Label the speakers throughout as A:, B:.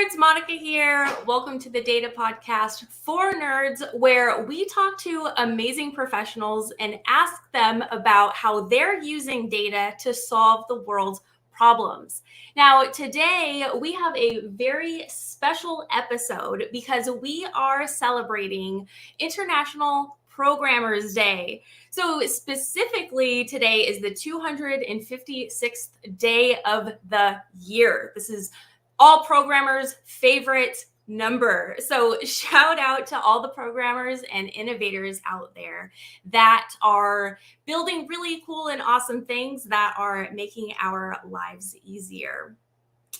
A: nerds, Monica here. Welcome to the Data Podcast for Nerds, where we talk to amazing professionals and ask them about how they're using data to solve the world's problems. Now, today we have a very special episode because we are celebrating International Programmers Day. So specifically, today is the 256th day of the year. This is all programmers' favorite number. So shout out to all the programmers and innovators out there that are building really cool and awesome things that are making our lives easier.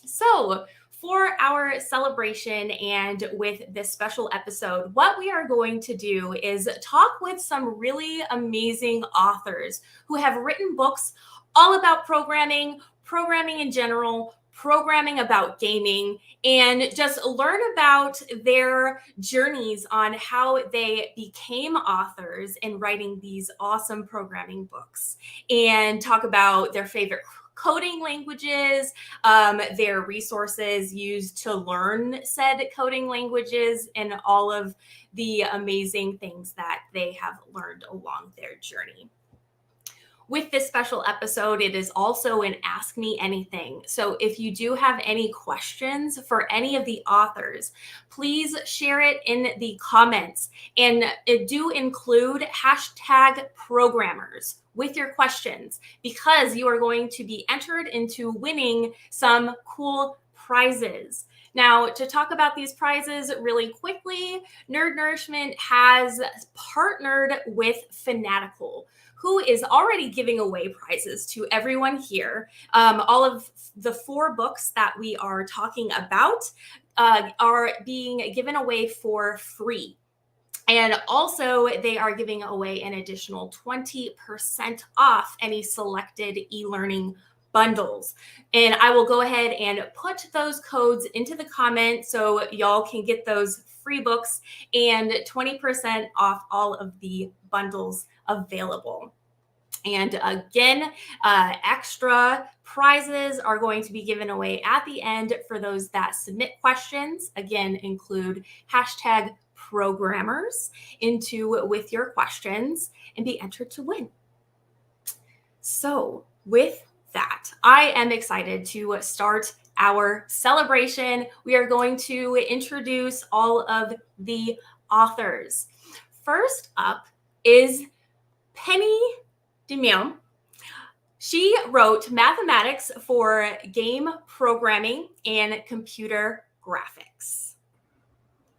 A: So for our celebration and with this special episode, what we are going to do is talk with some really amazing authors who have written books all about programming, programming in general, programming about gaming, and just learn about their journeys on how they became authors in writing these awesome programming books, and talk about their favorite coding languages, their resources used to learn said coding languages, and all of the amazing things that they have learned along their journey. With this special episode, it is also an Ask Me Anything. So if you do have any questions for any of the authors, please share it in the comments, and do include #programmers with your questions, because you are going to be entered into winning some cool prizes. Now, to talk about these prizes really quickly, Nerd Nourishment has partnered with Fanatical, who is already giving away prizes to everyone here. All of the 4 books that we are talking about are being given away for free. And also, they are giving away an additional 20% off any selected e-learning bundles. And I will go ahead and put those codes into the comments so y'all can get those free books and 20% off all of the bundles available. And again, extra prizes are going to be given away at the end for those that submit questions. Again, include #programmers with your questions and be entered to win. So with that, I am excited to start our celebration. We are going to introduce all of the authors. First up is Penny Demion. She wrote Mathematics for Game Programming and Computer Graphics.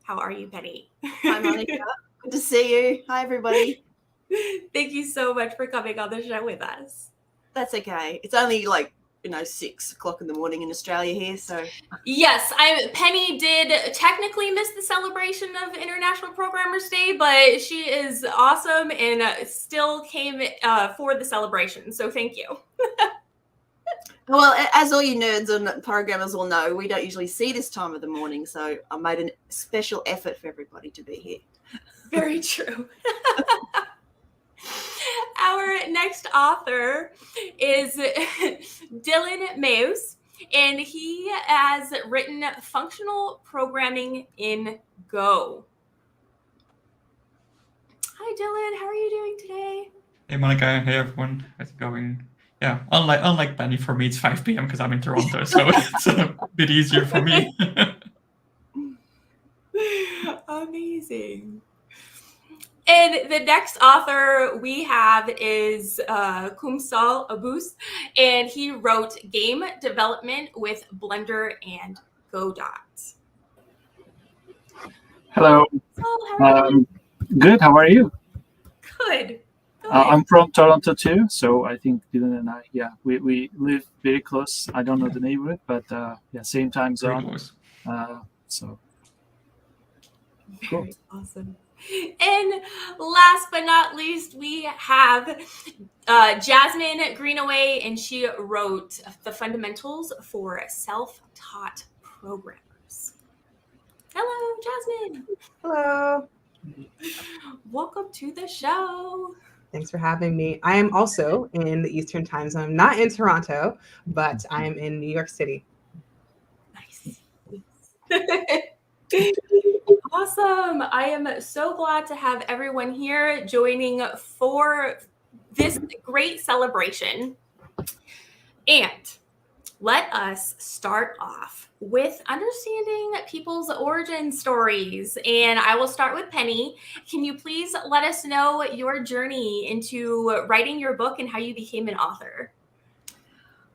A: How are you, Penny?
B: Hi, Monica. Good to see you. Hi, everybody.
A: Thank you so much for coming on the show with us.
B: That's okay. It's only 6 o'clock in the morning in Australia here, so.
A: Yes, Penny did technically miss the celebration of International Programmers Day, but she is awesome and still came for the celebration. So thank you.
B: Well, as all you nerds and programmers will know, we don't usually see this time of the morning, so I made a special effort for everybody to be here.
A: Very true. Our next author is Dylan Meus, and he has written Functional Programming in Go. Hi, Dylan. How are you doing today?
C: Hey, Monica. Hey, everyone. How's it going? Yeah, unlike Penny, for me, it's 5 p.m. because I'm in Toronto, so it's a bit easier for me.
A: Amazing. And the next author we have is Kumsal Abus, and he wrote Game Development with Blender and Godot.
D: Hello. Good. How are you?
A: Good.
D: I'm from Toronto too, so I think Dylan and I, we live very close. I don't know the neighborhood, but same time zone.
C: Very close.
D: So
A: cool. Very awesome. And last but not least, we have Jasmine Greenaway, and she wrote The Fundamentals for Self-Taught Programmers. Hello, Jasmine.
E: Hello.
A: Welcome to the show.
E: Thanks for having me. I am also in the Eastern time zone, not in Toronto, but I am in New York City.
A: Nice. Awesome. I am so glad to have everyone here joining for this great celebration. And let us start off with understanding people's origin stories. And I will start with Penny. Can you please let us know your journey into writing your book and how you became an author?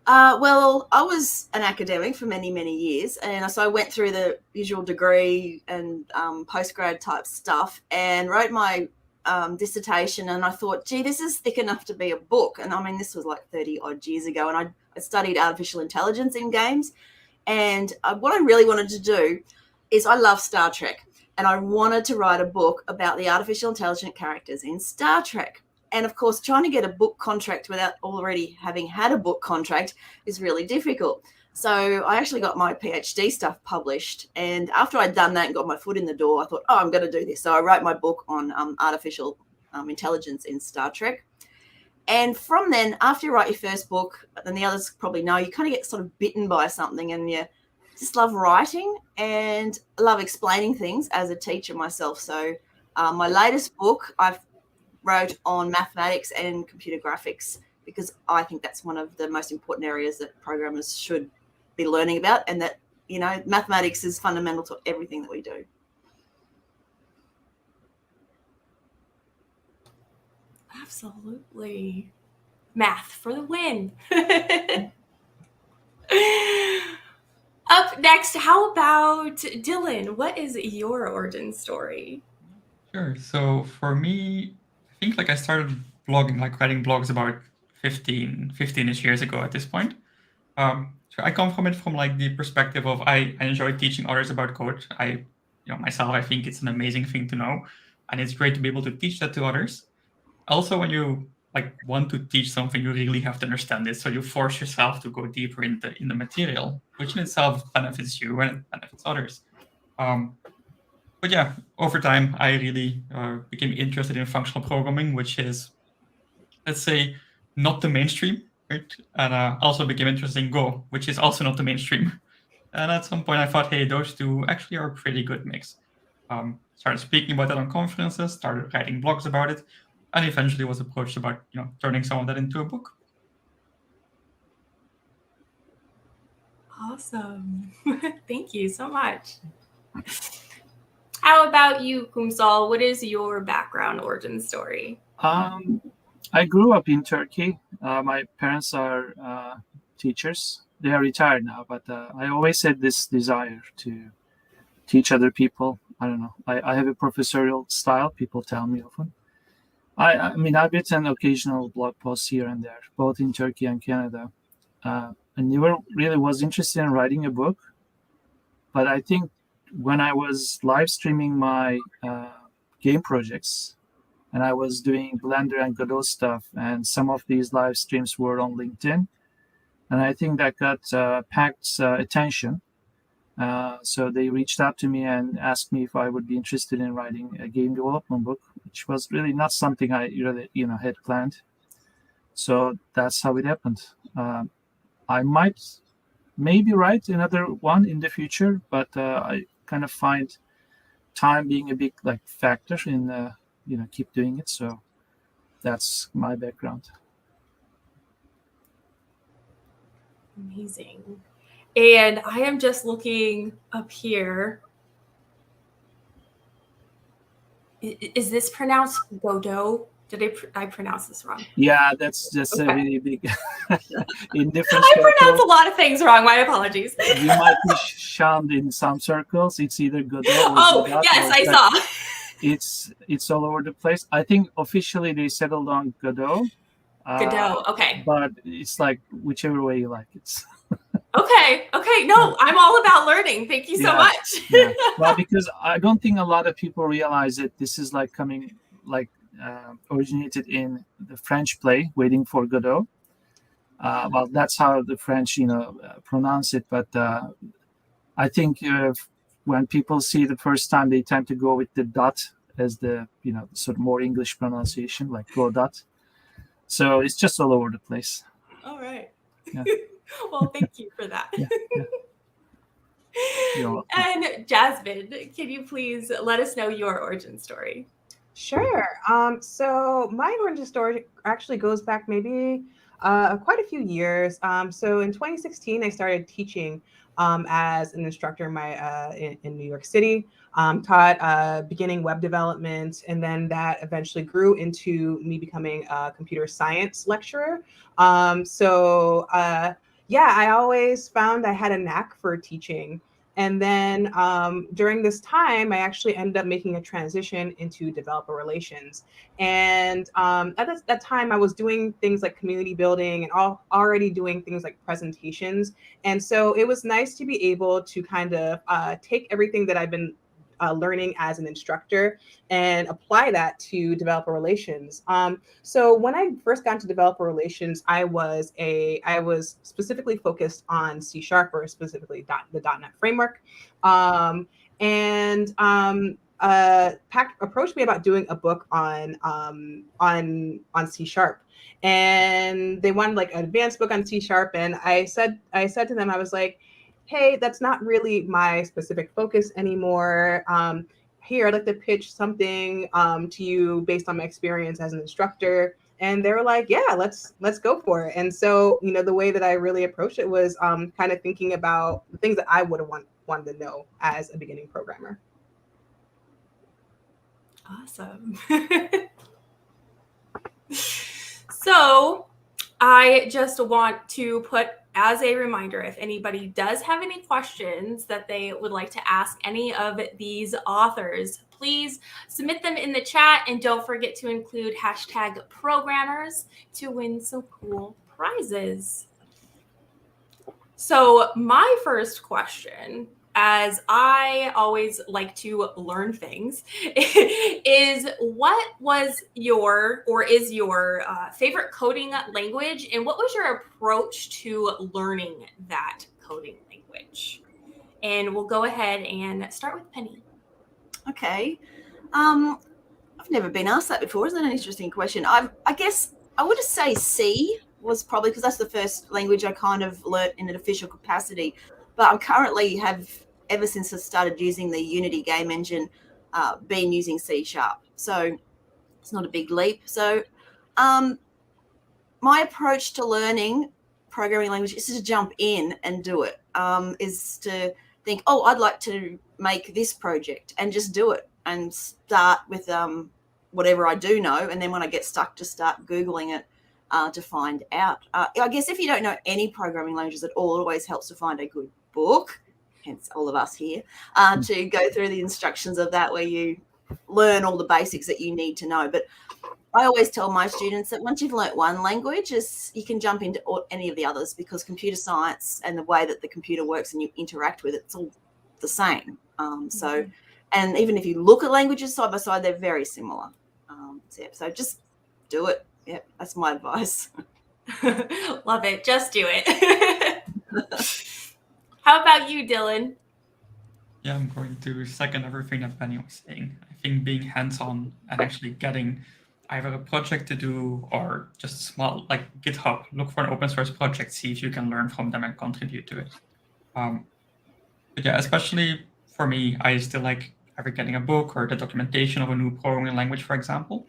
B: Well, I was an academic for many, many years. And so I went through the usual degree and postgrad type stuff and wrote my dissertation. And I thought, gee, this is thick enough to be a book. And I mean, this was like 30 odd years ago. And I studied artificial intelligence in games. And what I really wanted to do is I love Star Trek. And I wanted to write a book about the artificial intelligent characters in Star Trek. And of course, trying to get a book contract without already having had a book contract is really difficult. So I actually got my PhD stuff published. And after I'd done that and got my foot in the door, I thought, oh, I'm going to do this. So I wrote my book on artificial intelligence in Star Trek. And from then, after you write your first book, and the others probably know, you kind of get sort of bitten by something and you just love writing and love explaining things as a teacher myself. So my latest book, I've wrote on mathematics and computer graphics because I think that's one of the most important areas that programmers should be learning about, and that, you know, mathematics is fundamental to everything that we do.
A: Absolutely. Math for the win. Up next, how about Dylan? What is your origin story?
C: Sure. So for me, I think like I started blogging, like writing blogs about 15-ish years ago at this point. So I come from it from like the perspective of I enjoy teaching others about code. Myself, I think it's an amazing thing to know, and it's great to be able to teach that to others. Also, when you like want to teach something, you really have to understand it. So you force yourself to go deeper in the material, which in itself benefits you and it benefits others. But yeah, over time, I really became interested in functional programming, which is, let's say, not the mainstream, right? And also became interested in Go, which is also not the mainstream. And at some point, I thought, hey, those two actually are a pretty good mix. Started speaking about that on conferences, started writing blogs about it, and eventually was approached about turning some of that into a book.
A: Awesome. Thank you so much. How about you, Kumsal? What is your background origin story?
D: I grew up in Turkey. My parents are teachers. They are retired now, but I always had this desire to teach other people. I don't know. I have a professorial style, people tell me often. I mean, I've written occasional blog posts here and there, both in Turkey and Canada. I never really was interested in writing a book, but I think when I was live streaming my game projects, and I was doing Blender and Godot stuff, and some of these live streams were on LinkedIn, and I think that got PACT's attention. So they reached out to me and asked me if I would be interested in writing a game development book, which was really not something I really had planned. So that's how it happened. I might maybe write another one in the future, but I kind of find time being a big factor in keep doing it. So that's my background.
A: Amazing. And I am just looking up here. Is this pronounced Godot? Did I pronounce this wrong?
D: Yeah, that's just a really big in different
A: I pronounce a lot of things wrong. My apologies.
D: You might be shunned in some circles. It's either Godot or Godot,
A: yes, I saw.
D: It's all over the place. I think officially they settled on Godot.
A: Godot, okay.
D: But it's like whichever way you like it.
A: Okay. No, I'm all about learning. Thank you so much.
D: Yeah. Well, because I don't think a lot of people realize that this is originated in the French play Waiting for Godot. Well, that's how the French, pronounce it. But I think when people see the first time, they tend to go with the dot as the sort of more English pronunciation, like Godot. So it's just all over the place.
A: All right.
D: Yeah.
A: Well, thank you for that.
D: Yeah. You're welcome.
A: And Jasmine, can you please let us know your origin story?
E: Sure. So my origin story actually goes back maybe quite a few years. So in 2016, I started teaching as an instructor in New York City. Taught beginning web development, and then that eventually grew into me becoming a computer science lecturer. Yeah, I always found I had a knack for teaching. And then during this time, I actually ended up making a transition into developer relations. And at that time, I was doing things like community building and already doing things like presentations. And so it was nice to be able to kind of take everything that I've been learning as an instructor and apply that to developer relations. So when I first got into developer relations, I was specifically focused on C# or specifically the .NET framework. Pact approached me about doing a book on C#. And they wanted like an advanced book on C#. And I said to them, I was like, hey, that's not really my specific focus anymore. Here, I'd like to pitch something to you based on my experience as an instructor. And they were like, yeah, let's go for it. And so, the way that I really approached it was kind of thinking about the things that I would have wanted to know as a beginning programmer.
A: Awesome. So I just want to put as a reminder, if anybody does have any questions that they would like to ask any of these authors, please submit them in the chat, and don't forget to include #programmers to win some cool prizes. So my first question, as I always like to learn things, is what was is your favorite coding language, and what was your approach to learning that coding language? And we'll go ahead and start with Penny.
B: Okay. I've never been asked that before. Isn't that an interesting question? I guess I would say C was probably, because that's the first language I kind of learnt in an official capacity. But I'm currently ever since I started using the Unity game engine, been using C#. So it's not a big leap. So my approach to learning programming language is to jump in and do it, is to think, oh, I'd like to make this project, and just do it and start with whatever I do know. And then when I get stuck, just start Googling it to find out. I guess if you don't know any programming languages at all, it always helps to find a good book, hence all of us here, to go through the instructions of that, where you learn all the basics that you need to know. But I always tell my students that once you've learnt one language, you can jump into any of the others, because computer science and the way that the computer works and you interact with it, it's all the same. So, and even if you look at languages side by side, they're very similar. So just do it. Yeah, that's my advice.
A: Love it. Just do it. How about you, Dylan?
C: Yeah, I'm going to second everything that Penny was saying. I think being hands-on and actually getting either a project to do or just small, like GitHub, look for an open source project, see if you can learn from them and contribute to it. But yeah, especially for me, I still like either getting a book or the documentation of a new programming language, for example.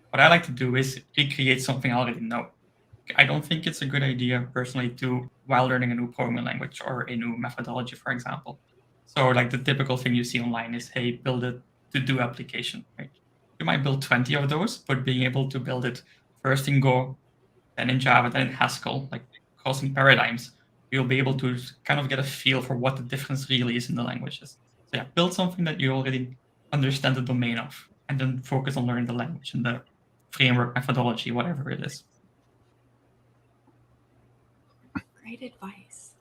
C: What I like to do is recreate something I already know. I don't think it's a good idea personally to, while learning a new programming language or a new methodology, for example. So like the typical thing you see online is, hey, build a to-do application, right? You might build 20 of those, but being able to build it first in Go, then in Java, then in Haskell, like crossing paradigms, you'll be able to kind of get a feel for what the difference really is in the languages. So yeah, build something that you already understand the domain of, and then focus on learning the language and the framework, methodology, whatever it is.
A: Great advice.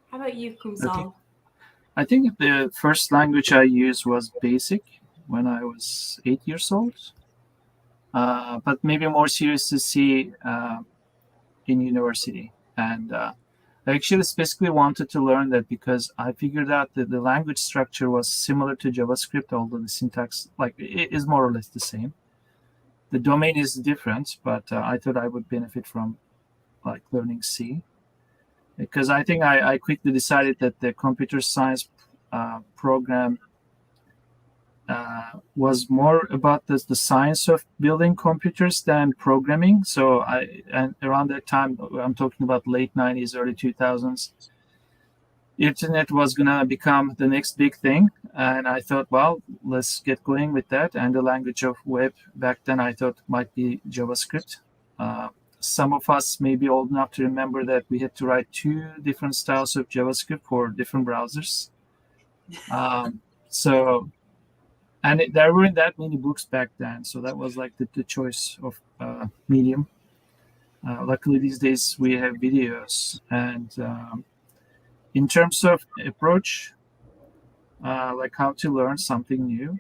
A: How about you, Kumsal?
D: Okay. I think the first language I used was BASIC when I was 8 years old. But maybe more serious to see in university. And I actually specifically wanted to learn that because I figured out that the language structure was similar to JavaScript, although the syntax it is more or less the same. The domain is different, but I thought I would benefit from learning C. because I think I quickly decided that the computer science program was more about the science of building computers than programming. So and around that time, I'm talking about late 90s, early 2000s, internet was gonna become the next big thing, and I thought, well, let's get going with that. And the language of web back then, I thought might be JavaScript. Some of us may be old enough to remember that we had to write 2 different styles of JavaScript for different browsers. There weren't that many books back then, so that was like the choice of medium. Luckily, these days we have videos. And in terms of approach, like how to learn something new,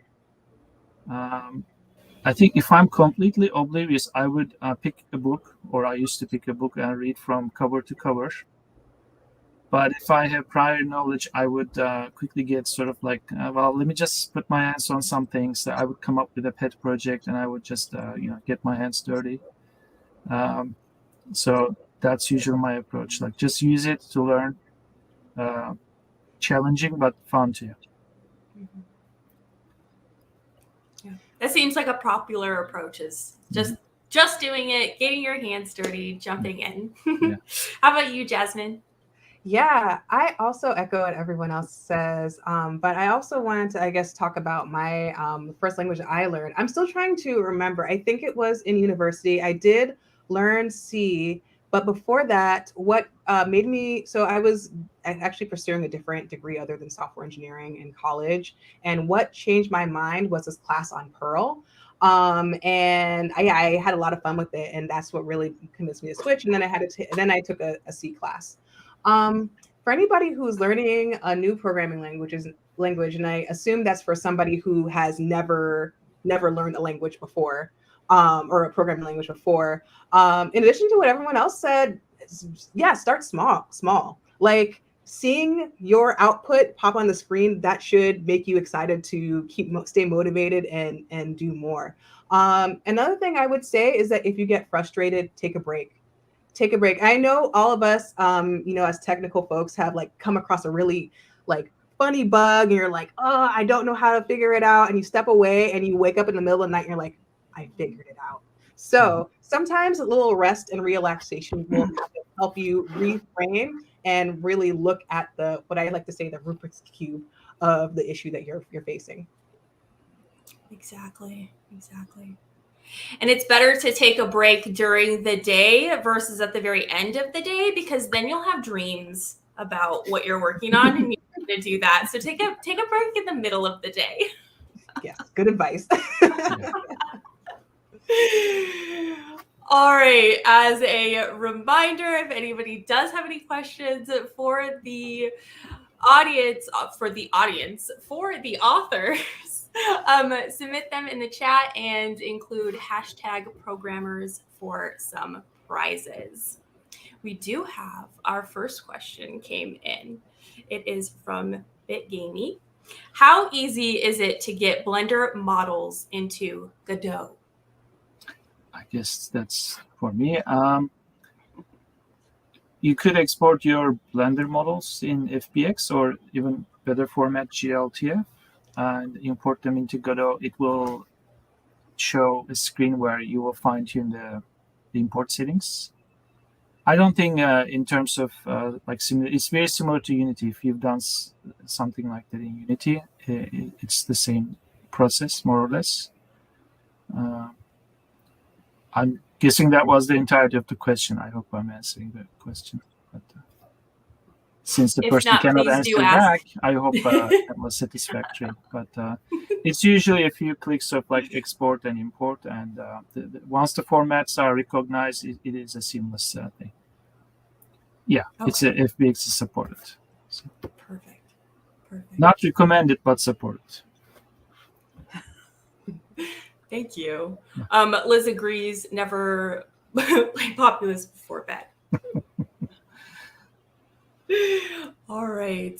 D: I think if I'm completely oblivious, I would pick a book, or I used to pick a book and read from cover to cover. But if I have prior knowledge, I would quickly get sort of like, well, let me just put my hands on some things. I would come up with a pet project, and I would just, get my hands dirty. So that's usually my approach. Like, just use it to learn. Challenging, but fun too.
A: Mm-hmm. Yeah, that seems like a popular approach. Is just doing it, getting your hands dirty, jumping in.
D: Yeah.
A: How about you, Jasmine?
E: Yeah, I also echo what everyone else says, but I also wanted to, I guess, talk about my first language I learned. I'm still trying to remember. I think it was in university. I did learn C, but before that, what made me, so I was actually pursuing a different degree other than software engineering in college. And what changed my mind was this class on Perl. And I had a lot of fun with it, and that's what really convinced me to switch. And then I took a C class. For anybody who's learning a new programming language, and I assume that's for somebody who has never learned a language before, or a programming language before. In addition to what everyone else said, yeah, start small. Like seeing your output pop on the screen, that should make you excited to stay motivated and do more. Another thing I would say is that if you get frustrated, take a break. I know all of us, as technical folks have like come across a really like funny bug, and you're like, oh, I don't know how to figure it out. And you step away and you wake up in the middle of the night and you're like, I figured it out. So sometimes a little rest and relaxation will help you reframe and really look at what I like to say, the Rubik's Cube of the issue that you're facing.
A: Exactly. And it's better to take a break during the day versus at the very end of the day, because then you'll have dreams about what you're working on and you need to do that. So take a break in the middle of the day.
E: Yeah, good advice.
A: All right. As a reminder, if anybody does have any questions for the audience, for the authors, submit them in the chat and include #programmers for some prizes. We do have our first question came in. It is from BitGamey. How easy is it to get Blender models into Godot?
D: I guess that's for me. You could export your Blender models in FBX or even better format GLTF and import them into Godot. It will show a screen where you will fine-tune the import settings. I don't think in terms of it's very similar to Unity. If you've done something like that in Unity, it's the same process, more or less. I'm guessing that was the entirety of the question. I hope I'm answering the question. But since the person cannot answer back, I hope that was satisfactory. But it's usually a few clicks of like export and import, and once the formats are recognized, it is a seamless thing. Yeah, okay. It's FBX is supported. So.
A: Perfect.
D: Not recommended, but supported.
A: Thank you. Liz agrees, never played Populous before bed. All right.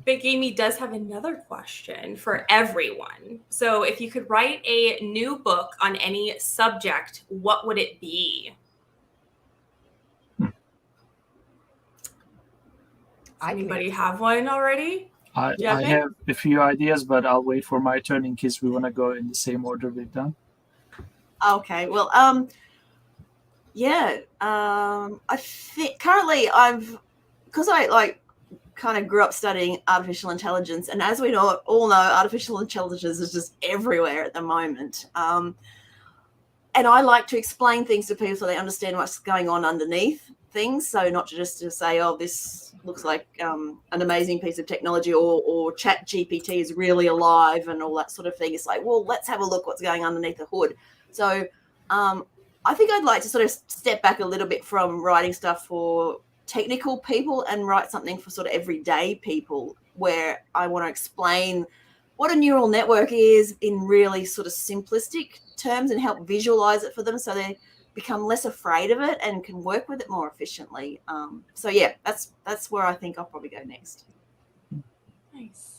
A: BitGamey does have another question for everyone. So if you could write a new book on any subject, what would it be? Does anybody have one already?
D: I have a few ideas, but I'll wait for my turn in case we want to go in the same order we've done.
B: Okay, well, I think currently because I kind of grew up studying artificial intelligence, and as we all know, artificial intelligence is just everywhere at the moment. And I like to explain things to people so they understand what's going on underneath things. So not just to say, oh, this looks like an amazing piece of technology, or Chat GPT is really alive and all that sort of thing. It's like, well, let's have a look what's going underneath the hood. So I think I'd like to sort of step back a little bit from writing stuff for technical people and write something for sort of everyday people, where I want to explain what a neural network is in really sort of simplistic terms and help visualize it for them so they become less afraid of it and can work with it more efficiently. So yeah, that's where I think I'll probably go next.
A: Nice.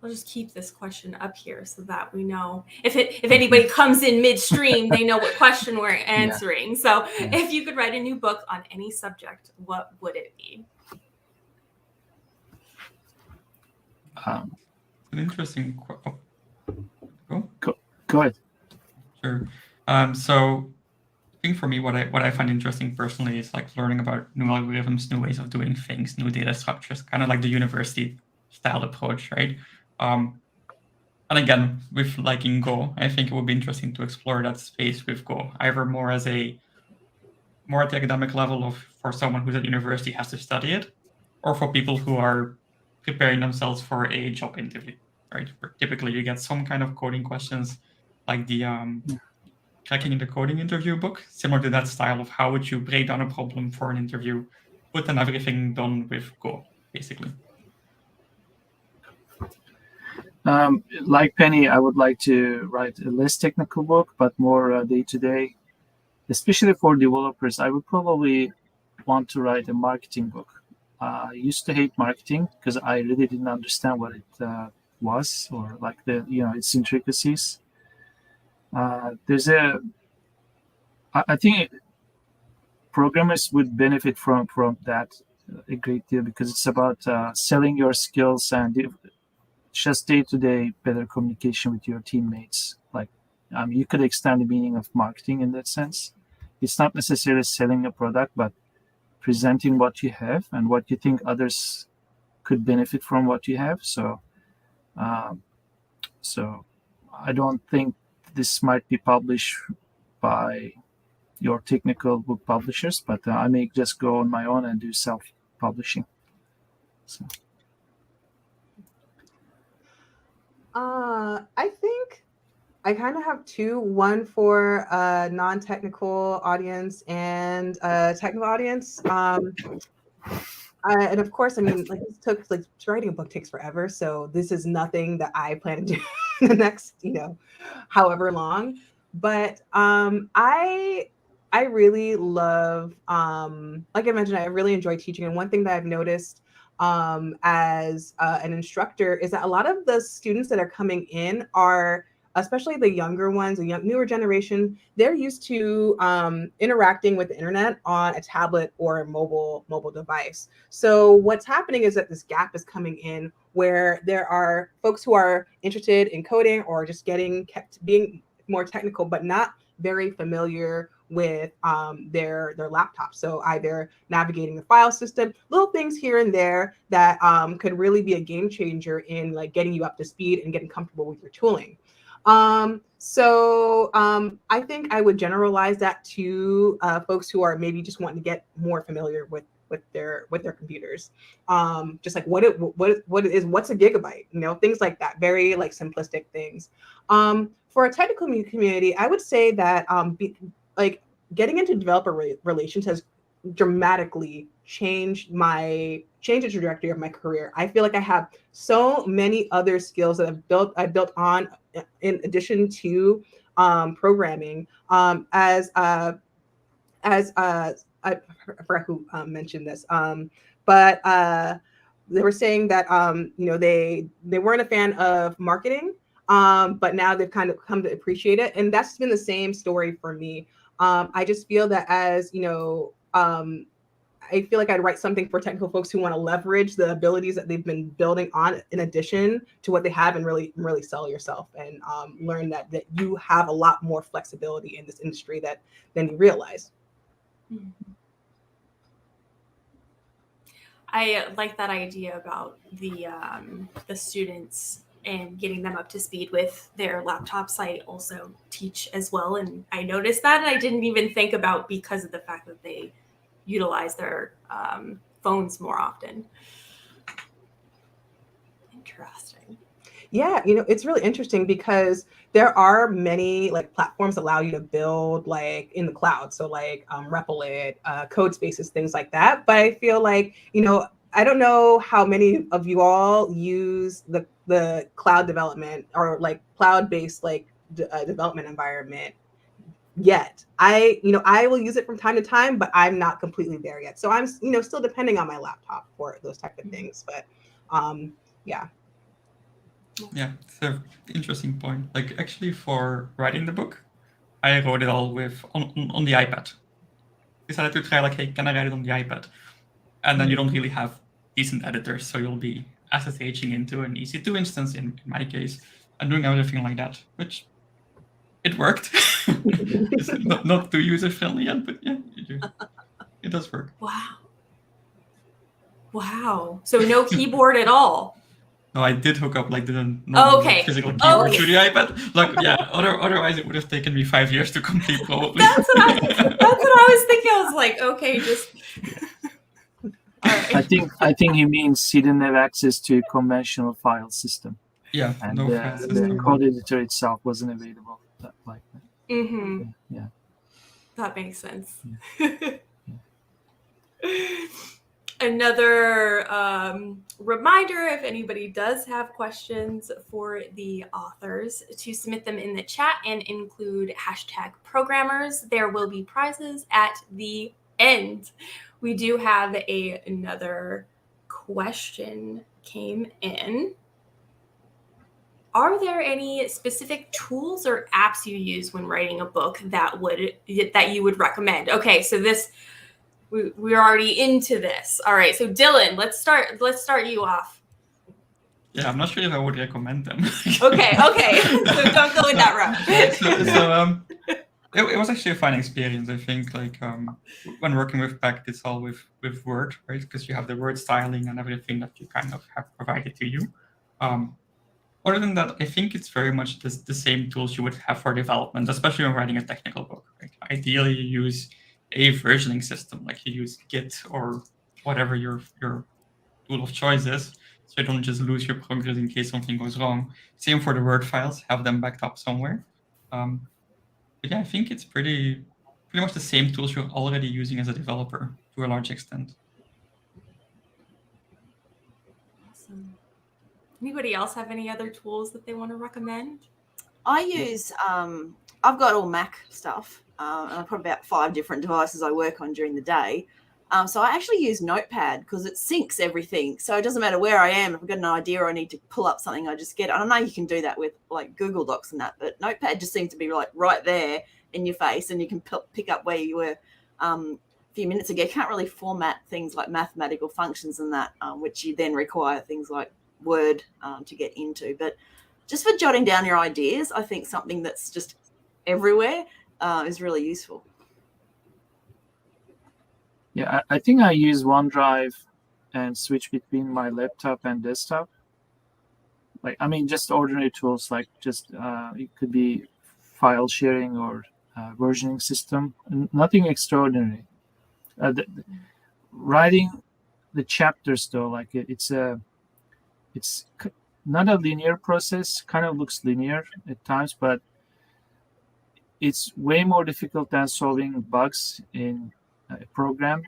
A: We'll just keep this question up here so that we know if anybody comes in midstream, they know what question we're answering. Yeah. So if you could write a new book on any subject, what would it be?
C: An interesting
D: Go ahead.
C: Sure. So I think for me, what I find interesting personally is like learning about new algorithms, new ways of doing things, new data structures, kind of like the university style approach, right? And again, with liking Go, I think it would be interesting to explore that space with Go, either more at the academic level for someone who's at university has to study it, or for people who are preparing themselves for a job interview, right? Where typically you get some kind of coding questions, like the cracking in the coding interview book, similar to that style of how would you break down a problem for an interview, but then everything done with Go, basically.
D: Like Penny, I would like to write a less technical book, but more day-to-day, especially for developers. I would probably want to write a marketing book. I used to hate marketing because I really didn't understand what it was, or like its intricacies. I think programmers would benefit from that a great deal, because it's about selling your skills and just day-to-day better communication with your teammates. Like, you could extend the meaning of marketing in that sense. It's not necessarily selling a product, but presenting what you have and what you think others could benefit from what you have. So I don't think this might be published by your technical book publishers, but I may just go on my own and do self-publishing. So.
E: I think I kind of have two, one for a non-technical audience and a technical audience. And of course, I mean, writing a book takes forever. So this is nothing that I plan to do in the next, however long. But I really love, like I mentioned, I really enjoy teaching. And one thing that I've noticed as an instructor is that a lot of the students that are coming in are, especially the younger ones, the newer generation, they're used to interacting with the internet on a tablet or a mobile device. So what's happening is that this gap is coming in where there are folks who are interested in coding or just being more technical, but not very familiar with their laptop. So either navigating the file system, little things here and there that could really be a game changer in like getting you up to speed and getting comfortable with your tooling. So I think I would generalize that to folks who are maybe just wanting to get more familiar with their computers. Just like what's a gigabyte, things like that, very like simplistic things. For a technical community, I would say that getting into developer relations has dramatically changed the trajectory of my career. I feel like I have so many other skills that I've built on in addition to programming. I forgot who mentioned this, but they were saying that they weren't a fan of marketing, but now they've kind of come to appreciate it, and that's been the same story for me. I just feel that as I feel like I'd write something for technical folks who want to leverage the abilities that they've been building on in addition to what they have, and really sell yourself and learn that you have a lot more flexibility in this industry than you realize.
A: I like that idea about the students and getting them up to speed with their laptops. I also teach as well, and I noticed that, and I didn't even think about, because of the fact that they utilize their phones more often. Interesting.
E: Yeah, it's really interesting because there are many like platforms that allow you to build like in the cloud. So like Replit, code spaces, things like that. But I feel like, I don't know how many of you all use the cloud development or like cloud-based like development environment yet. I will use it from time to time, but I'm not completely there yet. So I'm, still depending on my laptop for those type of things. But yeah.
C: Yeah, it's an interesting point. Like actually for writing the book, I wrote it all on the iPad. Decided to try like, hey, can I write it on the iPad? And then you don't really have decent editors, so you'll be SSHing into an EC2 instance in my case, and doing everything like that, which it worked. It's not too user friendly yet, but yeah, it does work.
A: Wow. So no keyboard at all.
C: No, I did hook up like the physical keyboard to the iPad. Like, yeah, otherwise it would have taken me 5 years to complete probably.
A: That's what I was thinking. I was like, okay, just. All right.
D: I think he means he didn't have access to conventional file system.
C: Yeah,
D: and
C: no file system.
D: the code editor itself wasn't available like that.
A: Mm-hmm.
D: Yeah.
A: That makes sense.
D: Yeah.
A: Another reminder, if anybody does have questions for the authors, to submit them in the chat and include #programmers. There will be prizes at the end. We do have another question came in. Are there any specific tools or apps you use when writing a book that you would recommend? Okay, so this we're already into this. All right, so Dylan, let's start you off.
C: Yeah, I'm not sure if I would recommend them.
A: Okay, so don't go in that route.
C: It was actually a fun experience. I think like when working with Pact, it's all with Word, right? Because you have the word styling and everything that you kind of have provided to you. Other than that, I think it's very much the same tools you would have for development, especially when writing a technical book. Right? Ideally, you use a versioning system, like you use Git or whatever your tool of choice is, so you don't just lose your progress in case something goes wrong. Same for the Word files, have them backed up somewhere. But yeah, I think it's pretty much the same tools you're already using as a developer to a large extent.
A: Awesome. Anybody else have any other tools that they want to recommend?
B: I use, I've got all Mac stuff, and I've got about 5 different devices I work on during the day. So I actually use Notepad because it syncs everything. So it doesn't matter where I am. If I've got an idea or I need to pull up something, I just get it. I don't know, you can do that with like Google Docs and that, but Notepad just seems to be like right there in your face, and you can pick up where you were a few minutes ago. You can't really format things like mathematical functions and that, which you then require things like Word to get into. But just for jotting down your ideas, I think something that's just everywhere is really useful.
D: Yeah, I think I use OneDrive and switch between my laptop and desktop. Like, I mean, just ordinary tools like just it could be file sharing or versioning system. Nothing extraordinary. Writing the chapters though, like it's not a linear process. Kind of looks linear at times, but it's way more difficult than solving bugs in a program,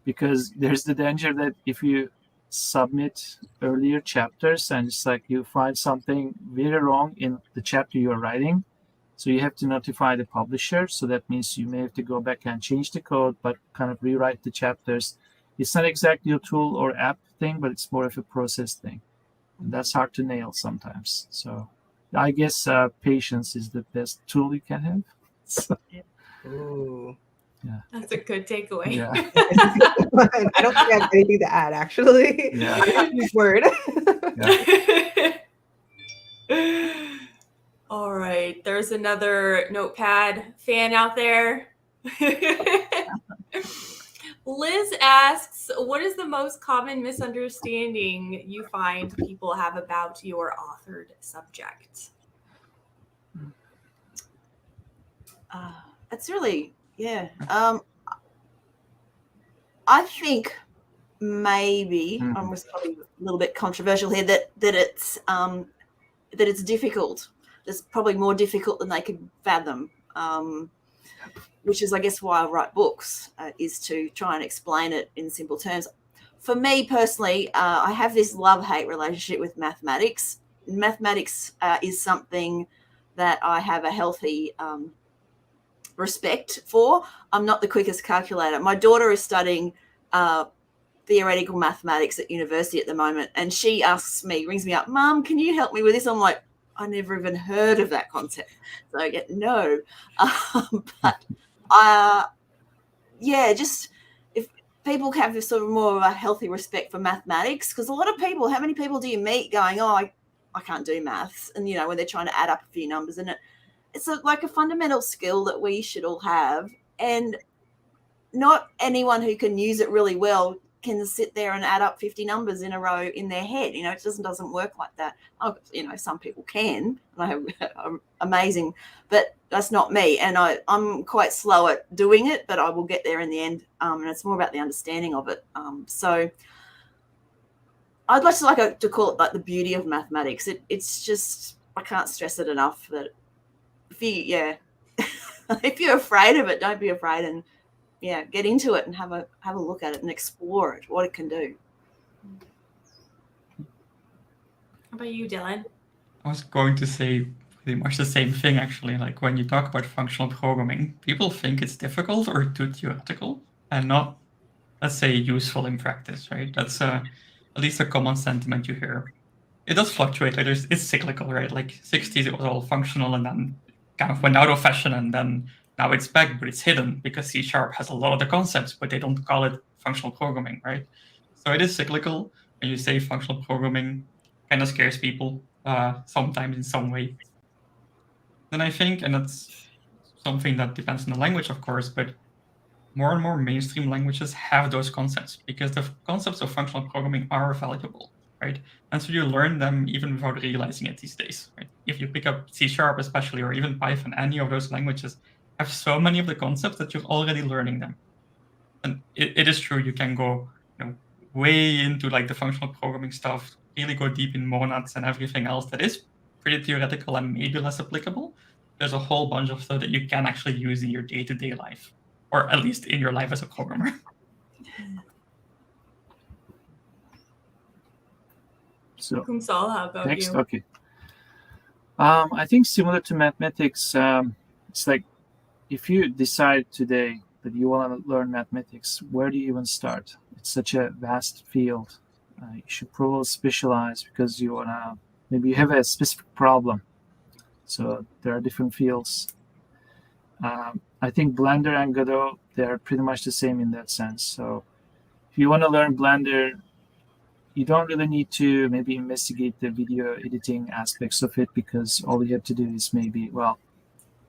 D: because there's the danger that if you submit earlier chapters and it's like you find something very wrong in the chapter you're writing, so you have to notify the publisher. So that means you may have to go back and change the code, but kind of rewrite the chapters. It's not exactly a tool or app thing, but it's more of a process thing. And that's hard to nail sometimes. So I guess patience is the best tool you can have. So,
E: Ooh.
A: That's a good takeaway.
D: Yeah.
E: I don't think I have anything to add, actually.
D: Yeah.
E: I'm not this word.
A: All right. There's another Notepad fan out there. Liz asks, what is the most common misunderstanding you find people have about your authored subject?
B: It's really, I think maybe I'm just probably a little bit controversial here that it's difficult. It's probably more difficult than they could fathom, which is, I guess, why I write books, is to try and explain it in simple terms. For me personally, I have this love-hate relationship with mathematics. Mathematics is something that I have a healthy respect for. I'm not the quickest calculator. My daughter is studying theoretical mathematics at university at the moment, and she rings me up, Mum, can you help me with this? I'm like, I never even heard of that concept. So I get no. But just if people have this sort of more of a healthy respect for mathematics, because a lot of people, how many people do you meet going, I can't do maths? And, when they're trying to add up a few numbers, and it's like a fundamental skill that we should all have. And not anyone who can use it really well can sit there and add up 50 numbers in a row in their head. It just doesn't work like that. Some people can, and I'm amazing, but that's not me. And I'm quite slow at doing it, but I will get there in the end. And it's more about the understanding of it. So I'd just like to call it like the beauty of mathematics. It's just, I can't stress it enough that if you're afraid of it, don't be afraid, and get into it and have a look at it and explore it, what it can do.
A: How about you, Dylan?
C: I was going to say pretty much the same thing, actually. Like, when you talk about functional programming, people think it's difficult or too theoretical and not, let's say, useful in practice, right? That's at least a common sentiment you hear. It does fluctuate. Like, it's cyclical, right? Like 60s, it was all functional, and then kind of went out of fashion, and then now it's back, but it's hidden because C# has a lot of the concepts, but they don't call it functional programming, right? So it is cyclical. When you say functional programming, kind of scares people sometimes in some way. Then I think, and that's something that depends on the language, of course, but more and more mainstream languages have those concepts because the concepts of functional programming are valuable, right? And so you learn them even without realizing it these days, right? If you pick up C# especially, or even Python, any of those languages have so many of the concepts that you're already learning them. And it is true, you can go way into like the functional programming stuff, really go deep in monads and everything else that is pretty theoretical and maybe less applicable. There's a whole bunch of stuff that you can actually use in your day-to-day life, or at least in your life as a programmer.
D: So
A: Kumsal, how about
D: next,
A: you?
D: okay. I think similar to mathematics, it's like if you decide today that you want to learn mathematics, where do you even start? It's such a vast field. You should probably specialize because you want to, maybe you have a specific problem. So there are different fields. I think Blender and Godot, they're pretty much the same in that sense. So if you want to learn Blender, you don't really need to maybe investigate the video editing aspects of it, because all you have to do is maybe,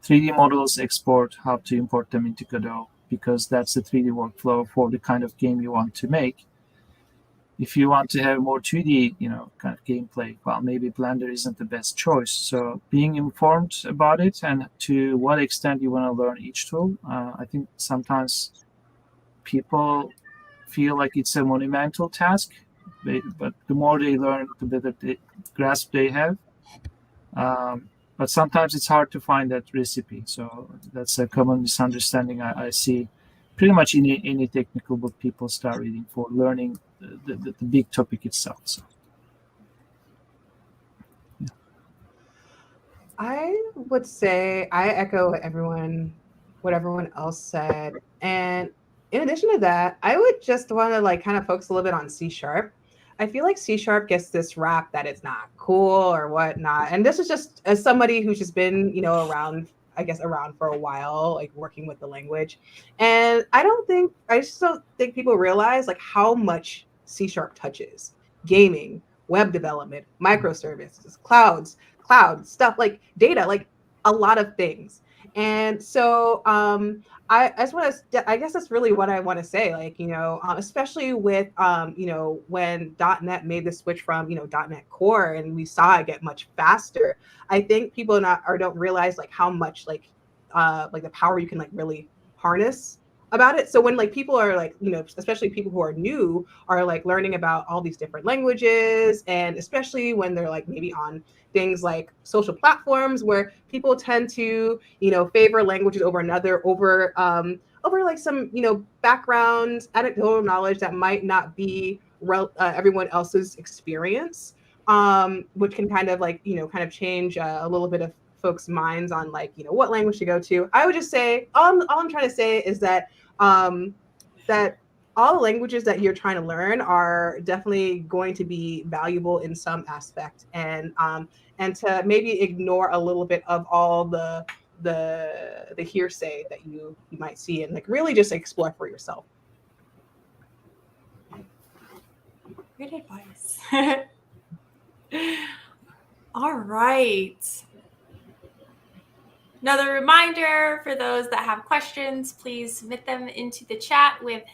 D: 3D models, export, how to import them into Godot, because that's the 3D workflow for the kind of game you want to make. If you want to have more 2D, kind of gameplay, maybe Blender isn't the best choice. So being informed about it and to what extent you want to learn each tool, I think sometimes people feel like it's a monumental task, but the more they learn, the better the grasp they have. But sometimes it's hard to find that recipe. So that's a common misunderstanding I see pretty much in any technical book people start reading for learning the big topic itself. So, yeah.
E: I would say I echo what everyone else said. And in addition to that, I would just want to kind of focus a little bit on C#. I feel like C# gets this rap that it's not cool or whatnot. And this is just as somebody who's just been, around I guess, around for a while, like working with the language. And I just don't think people realize like how much C# touches gaming, web development, microservices, cloud stuff, like data, like a lot of things. And so I just want to, I guess that's really what I want to say. Like, especially with, when .NET made the switch from, .NET Core, and we saw it get much faster. I think people don't realize like how much like the power you can like really harness about it. So when like people are like, especially people who are new are like learning about all these different languages, and especially when they're like maybe on things like social platforms where people tend to, favor languages over another, over like some, background, anecdotal knowledge that might not be everyone else's experience, which can kind of like, kind of change a little bit of folks' minds on like, what language to go to. I would just say, all I'm trying to say is that that all the languages that you're trying to learn are definitely going to be valuable in some aspect, and to maybe ignore a little bit of all the hearsay that you might see, and like really just explore for yourself.
A: Great advice. All right. Another reminder for those that have questions, please submit them into the chat with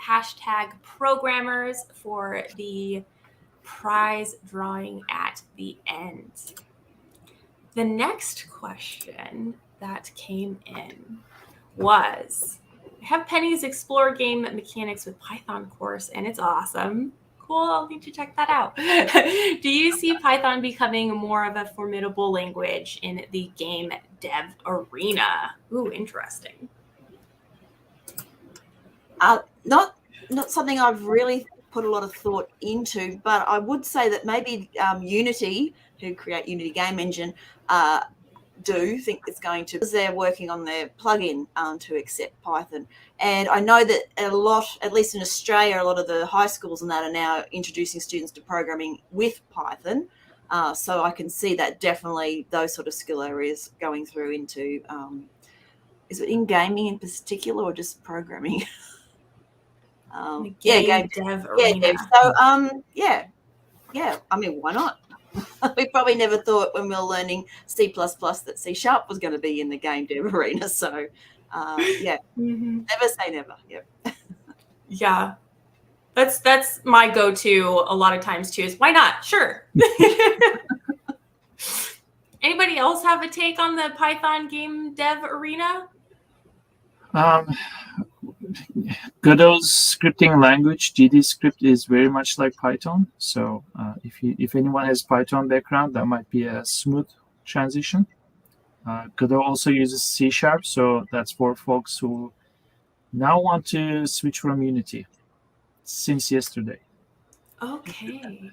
A: #programmers for the prize drawing at the end. The next question that came in was, I have Penny's Explore Game Mechanics with Python course, and it's awesome. Cool, I'll need to check that out. Do you see Python becoming more of a formidable language in the game dev arena? Ooh, interesting.
B: Not something I've really put a lot of thought into, but I would say that maybe Unity, who create Unity Game Engine, do think it's going to, because they're working on their plugin to accept Python. And I know that a lot, at least in Australia, a lot of the high schools and that are now introducing students to programming with Python. So I can see that definitely those sort of skill areas going through into, is it in gaming in particular or just programming?
A: Game dev arena.
B: So yeah. I mean, why not? We probably never thought when we were learning C++ that C# was going to be in the game dev arena. So yeah, Never say never. Yep.
A: Yeah. That's my go-to a lot of times too, is why not? Sure. Anybody else have a take on the Python game dev arena?
D: Godot's scripting language, GDScript, is very much like Python. So if anyone has Python background, that might be a smooth transition. Godot also uses C#, so that's for folks who now want to switch from Unity since yesterday.
A: Okay.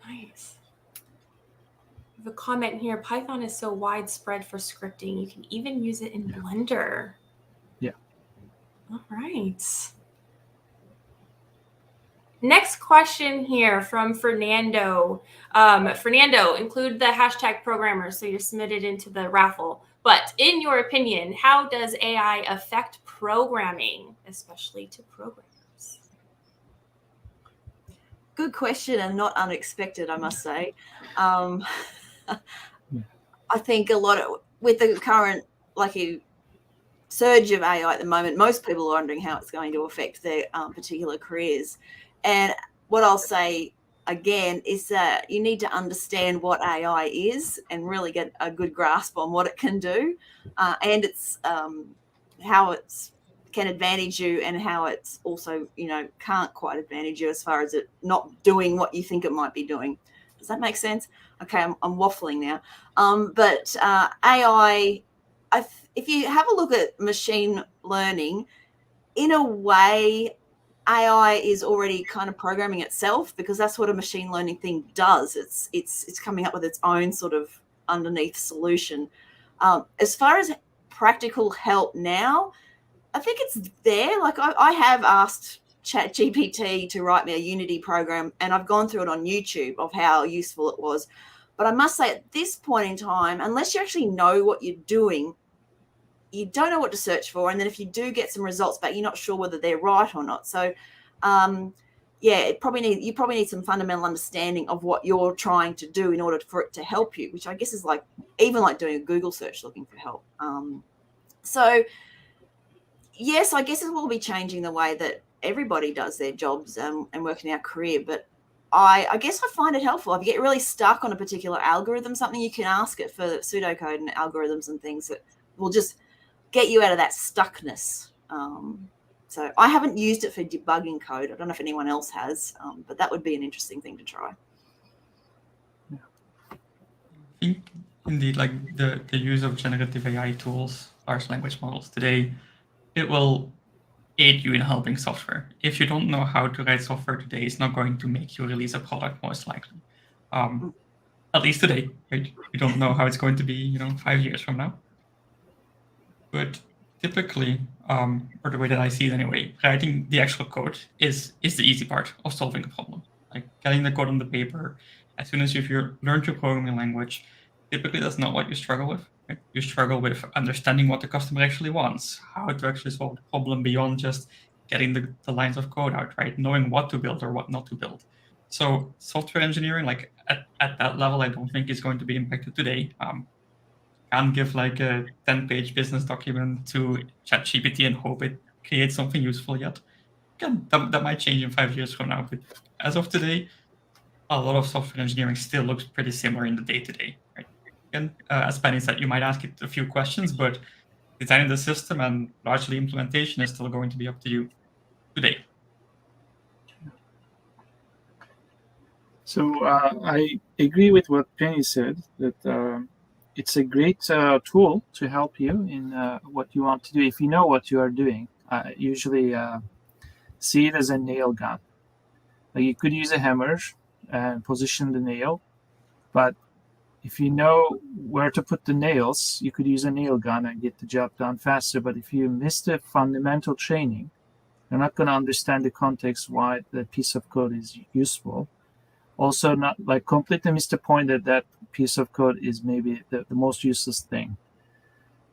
A: Nice. I have a comment here. Python is so widespread for scripting. You can even use it in Blender.
D: Yeah.
A: All right. Next question here from Fernando. Fernando, include the #programmers so you're submitted into the raffle. But in your opinion, how does AI affect programming, especially to programmers?
B: Good question, and not unexpected, I must say. I think a lot of, with the current surge of AI at the moment, most people are wondering how it's going to affect their particular careers. And what I'll say again is that you need to understand what AI is and really get a good grasp on what it can do, and it's how it's can advantage you, and how it's also can't quite advantage you as far as it not doing what you think it might be doing. Does that make sense? Okay, I'm waffling now. But AI, if you have a look at machine learning, in a way, AI is already kind of programming itself, because that's what a machine learning thing does. It's coming up with its own sort of underneath solution. As far as practical help now, I think it's there. Like I have asked ChatGPT to write me a Unity program, and I've gone through it on YouTube of how useful it was. But I must say, at this point in time, unless you actually know what you're doing, you don't know what to search for. And then if you do get some results back, you're not sure whether they're right or not. So, yeah, you probably need some fundamental understanding of what you're trying to do in order for it to help you, which I guess is like doing a Google search looking for help. So, yes, I guess it will be changing the way that everybody does their jobs and working out career. But I guess I find it helpful. If you get really stuck on a particular algorithm, something you can ask it for pseudocode and algorithms and things that will just get you out of that stuckness. So I haven't used it for debugging code. I don't know if anyone else has, but that would be an interesting thing to try.
C: I think indeed, like the use of generative AI tools, large language models today, it will aid you in helping software. If you don't know how to write software today, it's not going to make you release a product most likely. At least today, right? We don't know how it's going to be, 5 years from now. But typically, or the way that I see it anyway, writing the actual code is the easy part of solving a problem. Like getting the code on the paper, as soon as you've learned your programming language, typically that's not what you struggle with. Right? You struggle with understanding what the customer actually wants, how to actually solve the problem beyond just getting the lines of code out, right? Knowing what to build or what not to build. So software engineering, like at that level, I don't think is going to be impacted today. Can't give like a 10-page business document to ChatGPT and hope it creates something useful yet. Again, that might change in 5 years from now. But as of today, a lot of software engineering still looks pretty similar in the day-to-day, right? Again, as Penny said, you might ask it a few questions, but designing the system and largely implementation is still going to be up to you today.
D: So I agree with what Penny said, that it's a great tool to help you in what you want to do. If you know what you are doing, I usually see it as a nail gun. Like you could use a hammer and position the nail, but if you know where to put the nails, you could use a nail gun and get the job done faster. But if you miss the fundamental training, you're not going to understand the context why the piece of code is useful. Also, not like completely miss the point that piece of code is maybe the most useless thing.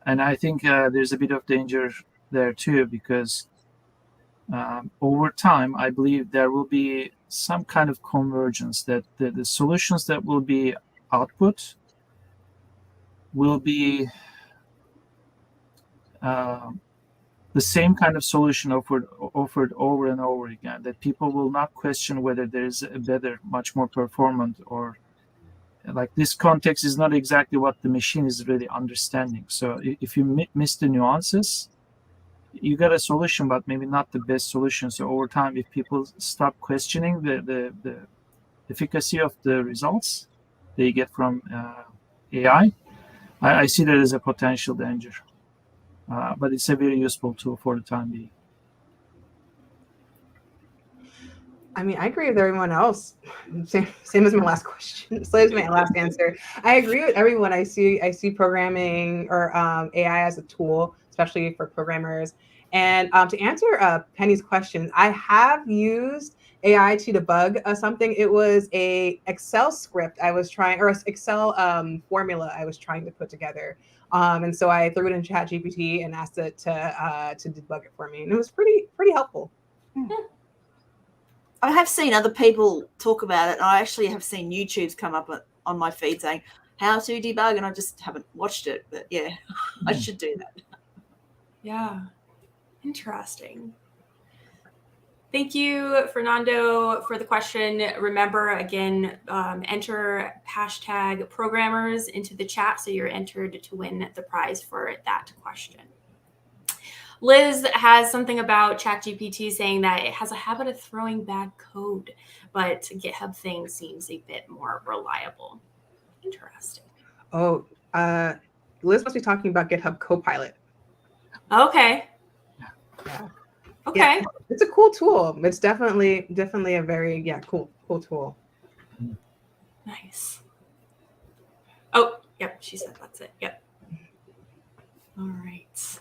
D: And I think there's a bit of danger there too, because over time, I believe there will be some kind of convergence, that the solutions that will be output will be the same kind of solution offered over and over again, that people will not question whether there is a better, much more performant, or like this context is not exactly what the machine is really understanding. So if you miss the nuances, you got a solution, but maybe not the best solution. So over time, if people stop questioning the efficacy of the results they get from AI, I see that as a potential danger. But it's a very useful tool for the time being.
E: I mean, I agree with everyone else. Same as my last question. Same as my last answer. I agree with everyone. I see programming or AI as a tool, especially for programmers. And to answer Penny's question, I have used AI to debug something. It was a Excel script I was trying, or Excel formula I was trying to put together. And so I threw it in ChatGPT and asked it to debug it for me, and it was pretty helpful.
B: I have seen other people talk about it, and I actually have seen YouTubes come up on my feed saying how to debug, and I just haven't watched it. But yeah, I should do that.
A: Yeah, interesting. Thank you, Fernando, for the question. Remember, again, enter hashtag programmers into the chat so you're entered to win the prize for that question. Liz has something about ChatGPT saying that it has a habit of throwing bad code, but GitHub thing seems a bit more reliable. Interesting.
E: Oh, Liz must be talking about GitHub Copilot.
A: Okay.
E: Yeah.
A: Okay.
E: Yeah, it's a cool tool. It's definitely a very cool tool.
A: Nice. Oh, yep. She said that's it. Yep. All right.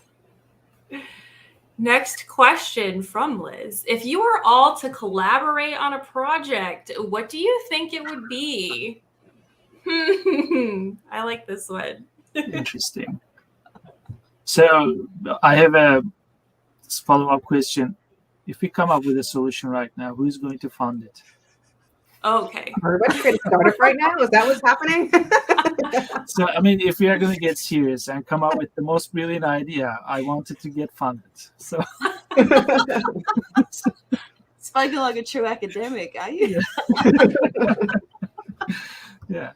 A: Next question from Liz. If you were all to collaborate on a project, what do you think it would be? I like this one.
D: Interesting. So I have a follow-up question. If we come up with a solution right now, who's going to fund it?
A: Okay.
E: Everybody's getting started right now. Is that what's happening?
D: So, I mean, if we are going to get serious and come up with the most brilliant idea, I want it to get funded. So,
B: Spoken like a true academic, are you?
D: yeah.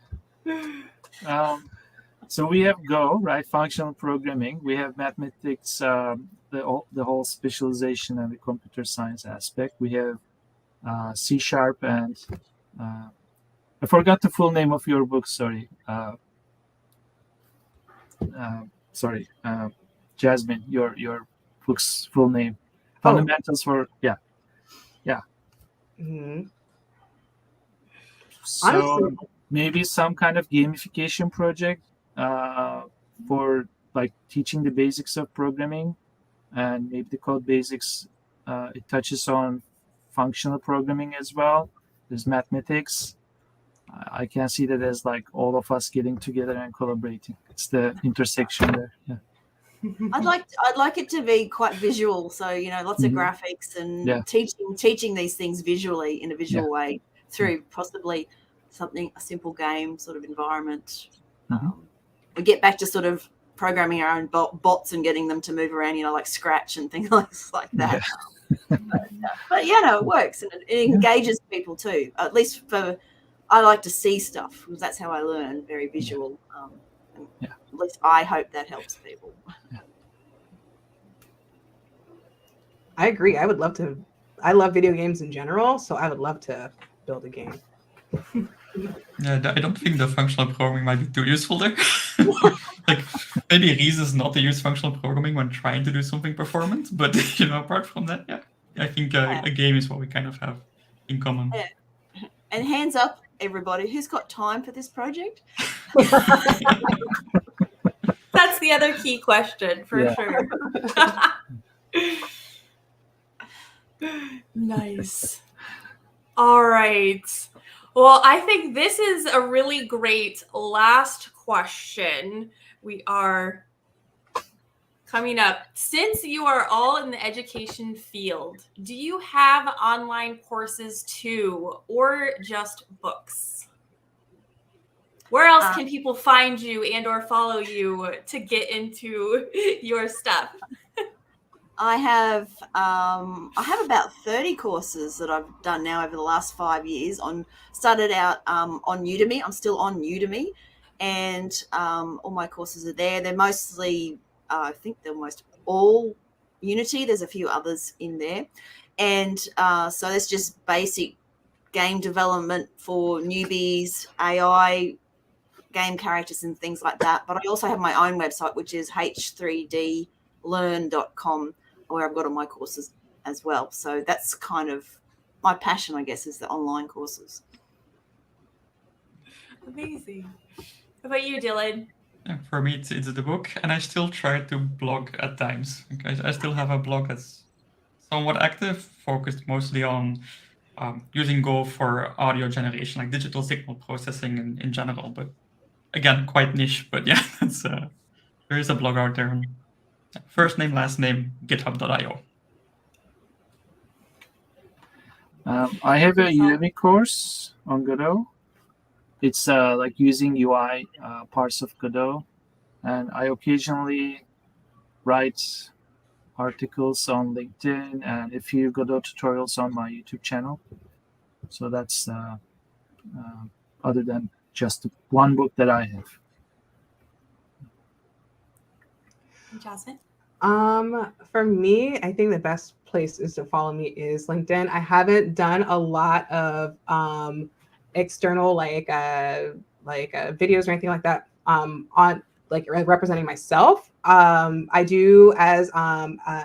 D: So we have Go, right? Functional programming. We have mathematics, the whole specialization and the computer science aspect. We have C# and I forgot the full name of your book. Sorry. Jasmine, your book's full name. Fundamentals for
E: Mhm.
D: So
E: Honestly,
D: maybe some kind of gamification project for like teaching the basics of programming, and maybe the code basics. It touches on functional programming as well. There's mathematics. I can see that as like all of us getting together and collaborating. It's the intersection there. Yeah.
B: I'd like it to be quite visual, so lots of
D: Mhm.
B: graphics and
D: Yeah.
B: teaching these things visually in a visual way through possibly a simple game sort of environment.
D: Mhm.
B: We get back to sort of programming our own bots and getting them to move around, like Scratch and things like that. But it works and it engages people too. At least I like to see stuff because that's how I learn, very visual. At least I hope that helps people.
E: I agree. I would love to. I love video games in general, so I would love to build a game.
C: Yeah, I don't think the functional programming might be too useful there. Like maybe a reason is not to use functional programming when trying to do something performant, but apart from that, I think a game is what we kind of have in common.
B: Yeah. And hands up, everybody, who's got time for this project?
A: That's the other key question for sure. Nice. All right. Well, I think this is a really great last question. We are coming up. Since you are all in the education field, do you have online courses too, or just books? Where else can people find you and or follow you to get into your stuff?
B: I have about 30 courses that I've done now over the last 5 years. Started out on Udemy. I'm still on Udemy, and all my courses are there. They're mostly, I think they're almost all Unity. There's a few others in there, and so that's just basic game development for newbies, AI, game characters, and things like that. But I also have my own website, which is h3dlearn.com. where I've got all my courses as well. So that's kind of my passion, I guess, is the online courses.
A: Amazing. How about you, Dylan?
C: Yeah, for me, it's the book, and I still try to blog at times. I still have a blog that's somewhat active, focused mostly on using Go for audio generation, like digital signal processing in general. But again, quite niche. But yeah, there is a blog out there. First name, last name, github.io.
D: I have a Udemy course on Godot. It's like using UI parts of Godot, and I occasionally write articles on LinkedIn and a few Godot tutorials on my YouTube channel. So that's other than just one book that I have.
A: Jasmine?
E: For me, I think the best place is to follow me is LinkedIn. I haven't done a lot of external videos or anything like that on like representing myself. I do as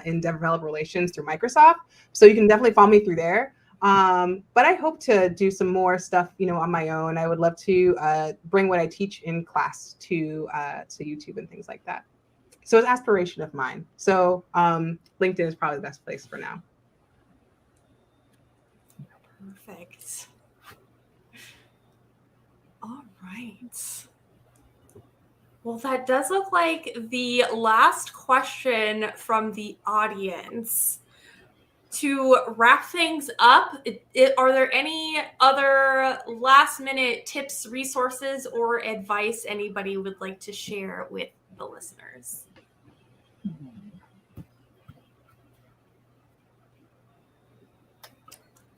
E: in developer relations through Microsoft, so you can definitely follow me through there. But I hope to do some more stuff, on my own. I would love to bring what I teach in class to YouTube and things like that. So it's aspiration of mine. So LinkedIn is probably the best place for now.
A: Perfect. All right. Well, that does look like the last question from the audience. To wrap things up, are there any other last-minute tips, resources, or advice anybody would like to share with the listeners?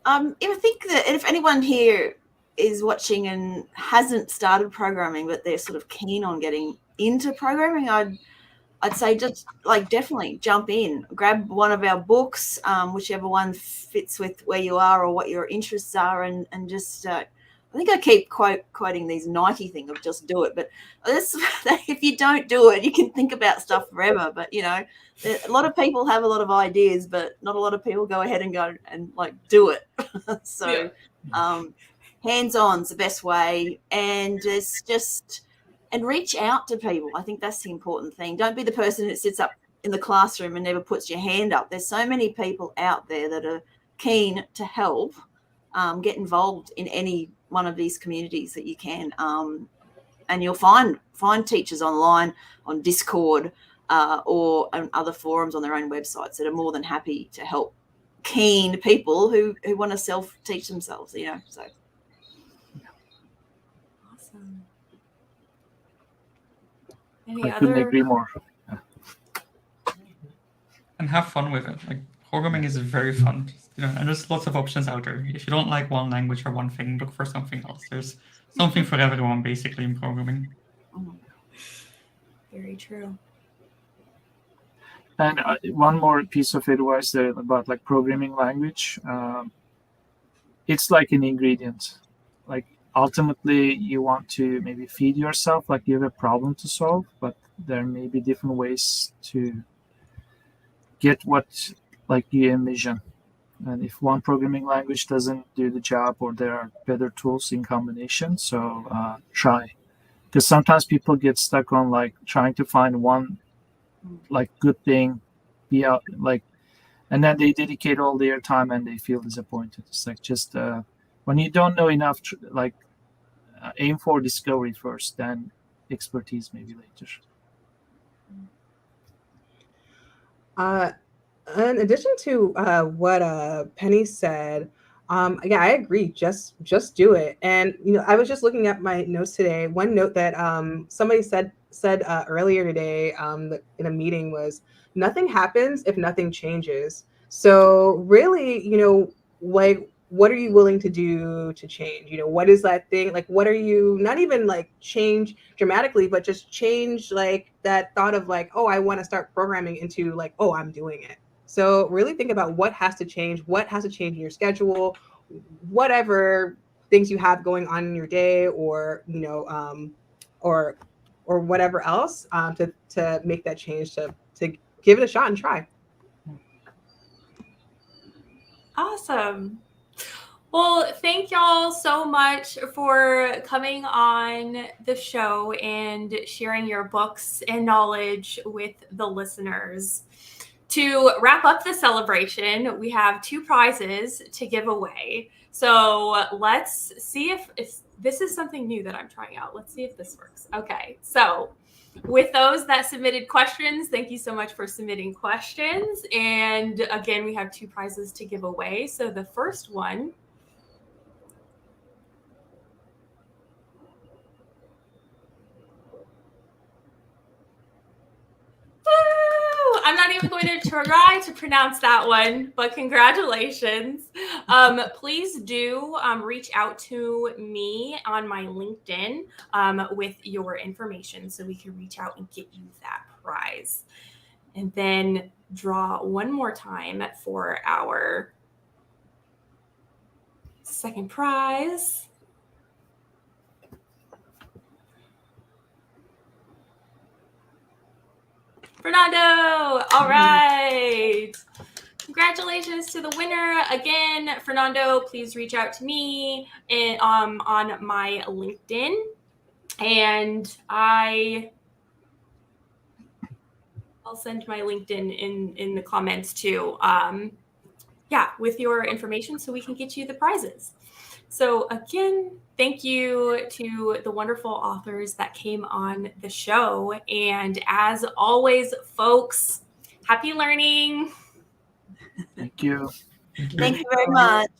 B: I think that if anyone here is watching and hasn't started programming, but they're sort of keen on getting into programming, I'd say just definitely jump in, grab one of our books, whichever one fits with where you are or what your interests are, and just I think I keep quoting these Nike thing of just do it, but if you don't do it, you can think about stuff forever. But a lot of people have a lot of ideas, but not a lot of people go ahead and go and do it. So hands-on's the best way, and it's just. And reach out to people. I think that's the important thing. Don't be the person that sits up in the classroom and never puts your hand up. There's so many people out there that are keen to help. Get involved in any one of these communities that you can, and you'll find teachers online on Discord or on other forums on their own websites that are more than happy to help keen people who want to self-teach themselves. So.
A: Awesome.
D: I couldn't agree more.
C: And have fun with it. Programming is very fun, and there's lots of options out there. If you don't like one language or one thing, look for something else. There's something for everyone, basically, in programming.
A: Very true.
D: And one more piece of advice there about programming language. It's like an ingredient. Ultimately, you want to maybe feed yourself, you have a problem to solve, but there may be different ways to get what you envision. And if one programming language doesn't do the job, or there are better tools in combination, so try. Because sometimes people get stuck on trying to find one good thing, and then they dedicate all their time and they feel disappointed. It's just when you don't know enough, aim for discovery first, then expertise maybe later.
E: In addition to what Penny said, yeah, I agree. Just do it. And I was just looking at my notes today. One note that somebody said earlier today in a meeting was, nothing happens if nothing changes. So really, what are you willing to do to change? What is that thing? What are you, not even change dramatically, but just change that thought of oh, I want to start programming into oh, I'm doing it. So really think about what has to change in your schedule, whatever things you have going on in your day, or or whatever else, to make that change, to give it a shot and try.
A: Awesome. Well, thank y'all so much for coming on the show and sharing your books and knowledge with the listeners. To wrap up the celebration, we have 2 prizes to give away. So let's see if this is something new that I'm trying out. Let's see if this works. Okay, so with those that submitted questions, thank you so much for submitting questions. And again, we have 2 prizes to give away. So the first one I'm not even going to try to pronounce that one, but congratulations. Please do reach out to me on my LinkedIn with your information so we can reach out and get you that prize. And then draw one more time for our second prize. Fernando! All right. Congratulations to the winner. Again, Fernando, please reach out to me on my LinkedIn. And I'll send my LinkedIn in the comments too. Yeah, with your information so we can get you the prizes. So again, thank you to the wonderful authors that came on the show. And as always, folks, happy learning.
D: Thank you.
C: Thank you.
B: Thank you very much.